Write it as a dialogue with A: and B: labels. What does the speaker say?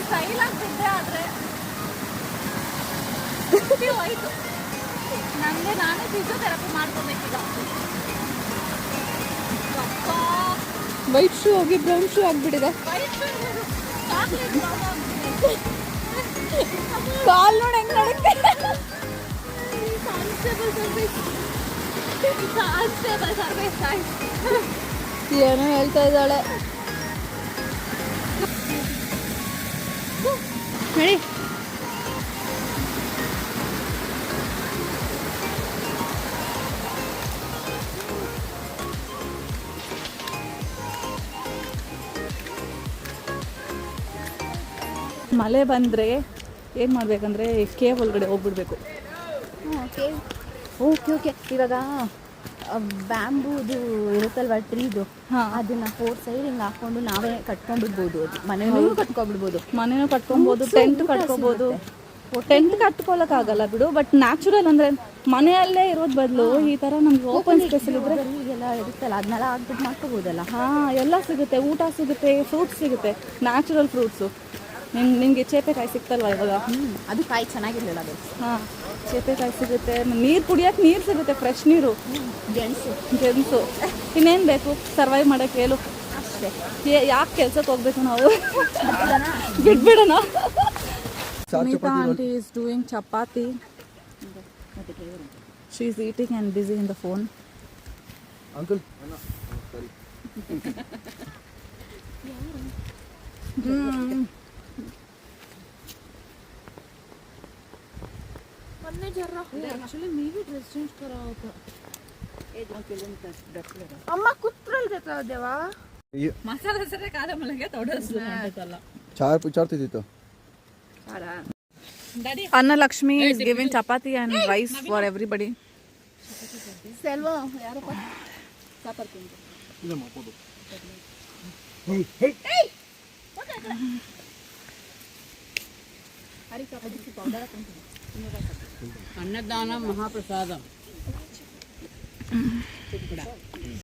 A: Style ಆಗ್ತಿದ್ದೆ ಆದ್ರೆ ಹೋಯ್ತು. ನನಗೆ ನಾನೇ ಫಿಸಿಯೋಥೆರಪಿ ಮಾಡ್ಕೋಬೇಕೀಗ.
B: ವೈಟ್ ಶೂ ಹೋಗಿ ಬ್ರೌನ್ ಶೂ ಆಗ್ಬಿಟ್ಟಿದೆ. ಕಾಲ್ ನೋಡಿ ಹೆಂಗ್ ನಡುತ್ತೆ. ಏನೋ ಹೇಳ್ತಾ ಇದ್ದಾಳೆ. ಹೇಳಿ ಮಳೆ ಬಂದರೆ ಏನು ಮಾಡಬೇಕಂದ್ರೆ ಕೇವ್ ಒಳಗಡೆ ಹೋಗ್ಬಿಡ್ಬೇಕು.
A: Okay okay. ಇವಾಗ ಬ್ಯಾಂಬೂದು ಇರುತ್ತಲ್ವ ಟ್ರೀದು, ಅದನ್ನ 4 ಸೈಡ್ ಹಿಂಗೆ ಹಾಕೊಂಡು ನಾವೇ ಕಟ್ಕೊಂಡ್ಬಿಡ್ಬೋದು. ಅದು ಮನೇನೂ ಕಟ್ಕೊಬಿಡ್ಬೋದು.
B: ಮನೇನೂ ಕಟ್ಕೊಬೋದು, ಟೆಂಟ್ ಕಟ್ಕೋಬೋದು. ಟೆಂಟ್ ಕಟ್ಕೊಳಕ್ಕಾಗಲ್ಲ ಬಿಡು, ಬಟ್ ನ್ಯಾಚುರಲ್ ಅಂದರೆ ಮನೆಯಲ್ಲೇ ಇರೋದು ಬದಲು ಈ ಥರ ನಮ್ಗೆ ಓಪನ್ ಸ್ಪೇಸ್ ಇದ್ರೆ
A: ಈಗೆಲ್ಲ ಇರುತ್ತಲ್ಲ ಅದನ್ನೆಲ್ಲ ಹಾಕ್ಬಿಟ್ಟು ಮಾಡ್ಕೋಬೋದಲ್ಲ.
B: ಹಾಂ, ಎಲ್ಲ ಸಿಗುತ್ತೆ, ಊಟ ಸಿಗುತ್ತೆ, ಫ್ರೂಟ್ಸ್ ಸಿಗುತ್ತೆ, ನ್ಯಾಚುರಲ್ ಫ್ರೂಟ್ಸು. ನಿಮಗೆ ಚೇಪೆಕಾಯಿ ಸಿಗ್ತಲ್ವ ಇವಾಗ?
A: ಅದು ಕಾಯಿ ಚೆನ್ನಾಗಿರಲಿಲ್ಲ ಅದು.
B: ಹಾಂ, ಚೇಪೆಕಾಯಿ ಸಿಗುತ್ತೆ, ನೀರು ಕುಡಿಯೋಕೆ ನೀರು ಸಿಗುತ್ತೆ, ಫ್ರೆಶ್ ನೀರು, ಗೆಣಸು. ಇನ್ನೇನು ಬೇಕು ಸರ್ವೈವ್ ಮಾಡೋಕ್ಕೆ? ಹೇಳು
A: ಅಷ್ಟೇ.
B: ಯಾಕೆ ಕೆಲ್ಸಕ್ಕೆ ಹೋಗ್ಬೇಕು ನಾವು? ಬಿಟ್ಬಿಡೋಣ. Smita auntie is doing chapati. She is eating and busy in the phone.
C: Uncle, sorry.
B: Actually, maybe dress change करा होता.
A: अम्मा कुत्तरल देता देवा.
B: मसाला सरे काले मलगे थोडंच चला.
C: विचारते तिथं.
B: Anna Lakshmi is giving chapati and rice for everybody.
A: Selva, ಯಾರಪ್ಪ? ಸಾಪರ್ತೀನಿ.
C: ಇಲ್ಲ ಮಾಡ್ಬೋದು.
D: ಅನ್ನದಾನ ಮಹಾಪ್ರಸಾದ.